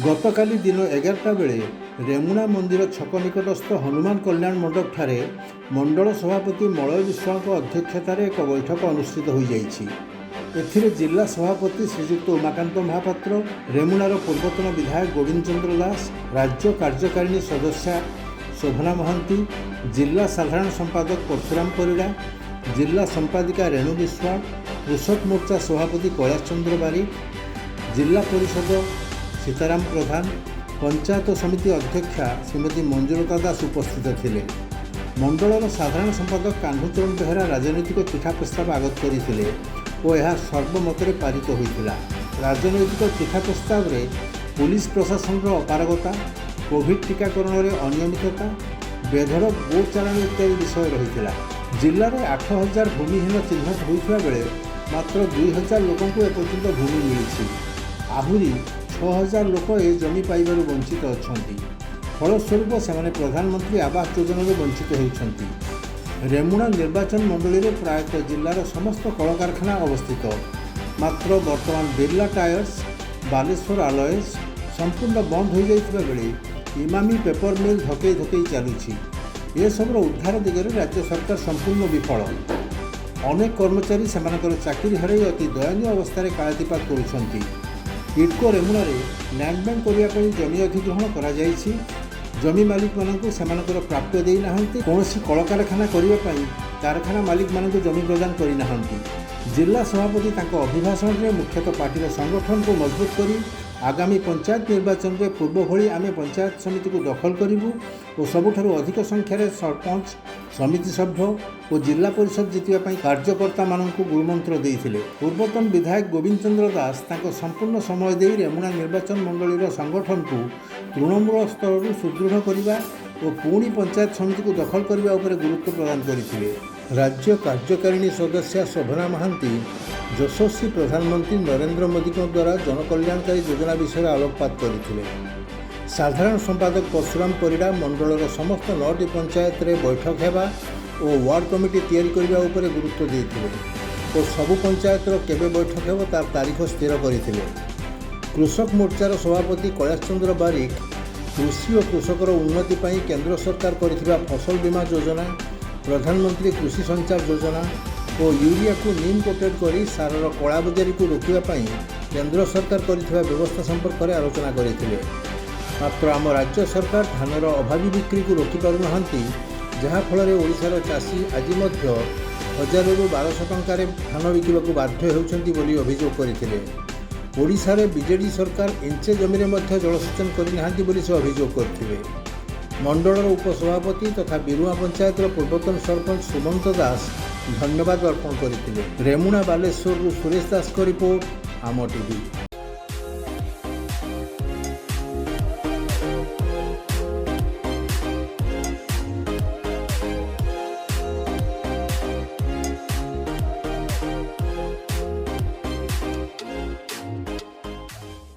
ଗତକାଲି ଦିନ 11ଟା ବେଳେ ରେମୁଣା ମନ୍ଦିର ଛକ ନିକଟସ୍ଥ ହନୁମାନ କଲ୍ୟାଣ ମଣ୍ଡପଠାରେ ମଣ୍ଡଳ ସଭାପତି ମଳୟ ବିଶ୍ୱାଳଙ୍କ ଅଧ୍ୟକ୍ଷତାରେ ଏକ ବୈଠକ ଅନୁଷ୍ଠିତ ହୋଇଯାଇଛି। ଏଥିରେ ଜିଲ୍ଲା ସଭାପତି ଶ୍ରୀଯୁକ୍ତ ଉମାକାନ୍ତ ମହାପାତ୍ର, ରେମୁଣାର ପୂର୍ବତନ ବିଧାୟକ ଗୋବିନ୍ଦ ଚନ୍ଦ୍ର ଦାସ, ରାଜ୍ୟ କାର୍ଯ୍ୟକାରିଣୀ ସଦସ୍ୟା ଶୋଭନା ମହାନ୍ତି, ଜିଲ୍ଲା ସାଧାରଣ ସମ୍ପାଦକ ପରଶୁରାମ ପରିଡ଼ା, ଜିଲ୍ଲା ସମ୍ପାଦିକା ରେଣୁ ବିଶ୍ୱାଳ, କୃଷକ ମୋର୍ଚ୍ଚା ସଭାପତି କୈଳାସ ଚନ୍ଦ୍ର ବାରିକ, ଜିଲ୍ଲା ପରିଷଦ ସୀତାରାମ ପ୍ରଧାନ, ପଞ୍ଚାୟତ ସମିତି ଅଧ୍ୟକ୍ଷା ଶ୍ରୀମତୀ ମଞ୍ଜୁଳତା ଦାସ ଉପସ୍ଥିତ ଥିଲେ। ମଣ୍ଡଳର ସାଧାରଣ ସମ୍ପାଦକ କାହ୍ନୁଚରଣ ବେହେରା ରାଜନୈତିକ ଚିଠା ପ୍ରସ୍ତାବ ଆଗତ କରିଥିଲେ ଓ ଏହା ସର୍ବମତରେ ପାରିତ ହୋଇଥିଲା। ରାଜନୈତିକ ଚିଠା ପ୍ରସ୍ତାବରେ ପୁଲିସ ପ୍ରଶାସନର ଅପାରଗତା, କୋଭିଡ୍ ଟିକାକରଣରେ ଅନିୟମିତତା, ବେଧଡ଼ ଗୋ ଚାଲାଣ ଇତ୍ୟାଦି ବିଷୟ ରହିଥିଲା। ଜିଲ୍ଲାରେ 8,000 ଭୂମିହୀନ ଚିହ୍ନଟ ହୋଇଥିବା ବେଳେ ମାତ୍ର 2,000 ଲୋକଙ୍କୁ ଏପର୍ଯ୍ୟନ୍ତ ଭୂମି ମିଳିଛି। ଆହୁରି 6,000 ଲୋକ ଏ ଜମି ପାଇବାରୁ ବଞ୍ଚିତ ଅଛନ୍ତି। ଫଳସ୍ୱରୂପ ସେମାନେ ପ୍ରଧାନମନ୍ତ୍ରୀ ଆବାସ ଯୋଜନାରୁ ବଞ୍ଚିତ ହେଉଛନ୍ତି। ରେମୁଣା ନିର୍ବାଚନ ମଣ୍ଡଳୀରେ ପ୍ରାୟତଃ ଜିଲ୍ଲାର ସମସ୍ତ କଳକାରଖାନା ଅବସ୍ଥିତ। ମାତ୍ର ବର୍ତ୍ତମାନ ବିର୍ଲା ଟାୟାର୍ସ, ବାଲେଶ୍ୱର ଆଲଏସ୍ ସମ୍ପୂର୍ଣ୍ଣ ବନ୍ଦ ହୋଇଯାଇଥିବା ବେଳେ ଇମାମି ପେପର ମିଲ୍ ଧକେଇ ଧକେଇ ଚାଲୁଛି। ଏସବୁର ଉଦ୍ଧାର ଦିଗରେ ରାଜ୍ୟ ସରକାର ସମ୍ପୂର୍ଣ୍ଣ ବିଫଳ। ଅନେକ କର୍ମଚାରୀ ସେମାନଙ୍କର ଚାକିରି ହରାଇ ଅତି ଦୟନୀୟ ଅବସ୍ଥାରେ କାଳାତିପାତ କରୁଛନ୍ତି। ଇଡ୍କୋ ରେମୁଣାରେ ଲ୍ୟାଣ୍ଡ ବ୍ୟାଙ୍କ କରିବା ପାଇଁ ଜମି ଅଧିଗ୍ରହଣ କରାଯାଇଛି। ଜମି ମାଲିକମାନଙ୍କୁ ସେମାନଙ୍କର ପ୍ରାପ୍ୟ ଦେଇନାହାନ୍ତି। କୌଣସି କଳକାରଖାନା କରିବା ପାଇଁ କାରଖାନା ମାଲିକମାନଙ୍କୁ ଜମି ପ୍ରଦାନ କରିନାହାନ୍ତି। ଜିଲ୍ଲା ସଭାପତି ତାଙ୍କ ଅଭିଭାଷଣରେ ମୁଖ୍ୟତଃ ପାର୍ଟିର ସଂଗଠନକୁ ମଜବୁତ କରି ଆଗାମୀ ପଞ୍ଚାୟତ ନିର୍ବାଚନରେ ପୂର୍ବ ଭଳି ଆମେ ପଞ୍ଚାୟତ ସମିତିକୁ ଦଖଲ କରିବୁ ଓ ସବୁଠାରୁ ଅଧିକ ସଂଖ୍ୟାରେ ସରପଞ୍ଚ, ସମିତି ସଭ୍ୟ ଓ ଜିଲ୍ଲା ପରିଷଦ ଜିତିବା ପାଇଁ କାର୍ଯ୍ୟକର୍ତ୍ତାମାନଙ୍କୁ ଗୁରୁମନ୍ତ୍ର ଦେଇଥିଲେ। ପୂର୍ବତନ ବିଧାୟକ ଗୋବିନ୍ଦ ଚନ୍ଦ୍ର ଦାସ ତାଙ୍କ ସମ୍ପୂର୍ଣ୍ଣ ସମୟ ଦେଇ ରେମୁଣା ନିର୍ବାଚନ ମଣ୍ଡଳୀର ସଂଗଠନକୁ ତୃଣମୂଳ ସ୍ତରରୁ ସୁଦୃଢ଼ କରିବା ଓ ପୁଣି ପଞ୍ଚାୟତ ସମିତିକୁ ଦଖଲ କରିବା ଉପରେ ଗୁରୁତ୍ୱ ପ୍ରଦାନ କରିଥିଲେ। ରାଜ୍ୟ କାର୍ଯ୍ୟକାରିଣୀ ସଦସ୍ୟା ଶୋଭନା ମହାନ୍ତି ଯଶସ୍ୱୀ ପ୍ରଧାନମନ୍ତ୍ରୀ ନରେନ୍ଦ୍ର ମୋଦିଙ୍କ ଦ୍ୱାରା ଜନକଲ୍ୟାଣକାରୀ ଯୋଜନା ବିଷୟରେ ଆଲୋକପାତ କରିଥିଲେ। ସାଧାରଣ ସମ୍ପାଦକ ପରଶୁରାମ ପରିଡ଼ା ମଣ୍ଡଳର ସମସ୍ତ 9ଟି ପଞ୍ଚାୟତରେ ବୈଠକ ହେବା ଓ ୱାର୍ଡ କମିଟି ତିଆରି କରିବା ଉପରେ ଗୁରୁତ୍ୱ ଦେଇଥିଲେ ଓ ସବୁ ପଞ୍ଚାୟତର କେବେ ବୈଠକ ହେବ ତାର ତାରିଖ ସ୍ଥିର କରିଥିଲେ। କୃଷକ ମୋର୍ଚ୍ଚାର ସଭାପତି କୈଳାସ ଚନ୍ଦ୍ର ବାରିକ କୃଷି ଓ କୃଷକର ଉନ୍ନତି ପାଇଁ କେନ୍ଦ୍ର ସରକାର କରିଥିବା ଫସଲ ବୀମା ଯୋଜନା, ପ୍ରଧାନମନ୍ତ୍ରୀ କୃଷି ସଞ୍ଚାର ଯୋଜନା ଓ ୟୁରିଆକୁ ନିମ୍ କୋଟେଡ୍ କରି ସାରର କଳାବଜାରୀକୁ ରୋକିବା ପାଇଁ କେନ୍ଦ୍ର ସରକାର କରିଥିବା ବ୍ୟବସ୍ଥା ସମ୍ପର୍କରେ ଆଲୋଚନା କରିଥିଲେ। ମାତ୍ର ଆମ ରାଜ୍ୟ ସରକାର ଧାନର ଅଭାବୀ ବିକ୍ରିକୁ ରୋକିପାରୁନାହାନ୍ତି, ଯାହାଫଳରେ ଓଡ଼ିଶାର ଚାଷୀ ଆଜି ମଧ୍ୟ 1,000ରୁ 1,200 ଟଙ୍କାରେ ଧାନ ବିକିବାକୁ ବାଧ୍ୟ ହେଉଛନ୍ତି ବୋଲି ଅଭିଯୋଗ କରିଥିଲେ। ଓଡ଼ିଶାରେ ବିଜେଡ଼ି ସରକାର ଇଞ୍ଚେ ଜମିରେ ମଧ୍ୟ ଜଳସେଚନ କରିନାହାନ୍ତି ବୋଲି ସେ ଅଭିଯୋଗ କରିଥିଲେ। ମଣ୍ଡଳର ଉପସଭାପତି ତଥା ବିରୁଆ ପଞ୍ଚାୟତର ପୂର୍ବତନ ସରପଞ୍ଚ ସୁମନ୍ତ ଦାସ ଧନ୍ୟବାଦ ଅର୍ପଣ କରିଥିଲେ। ରେମୁଣା ବାଲେଶ୍ୱରରୁ ସୁରେଶ ଦାସଙ୍କ ରିପୋର୍ଟ, ଆମ ଟିଭି।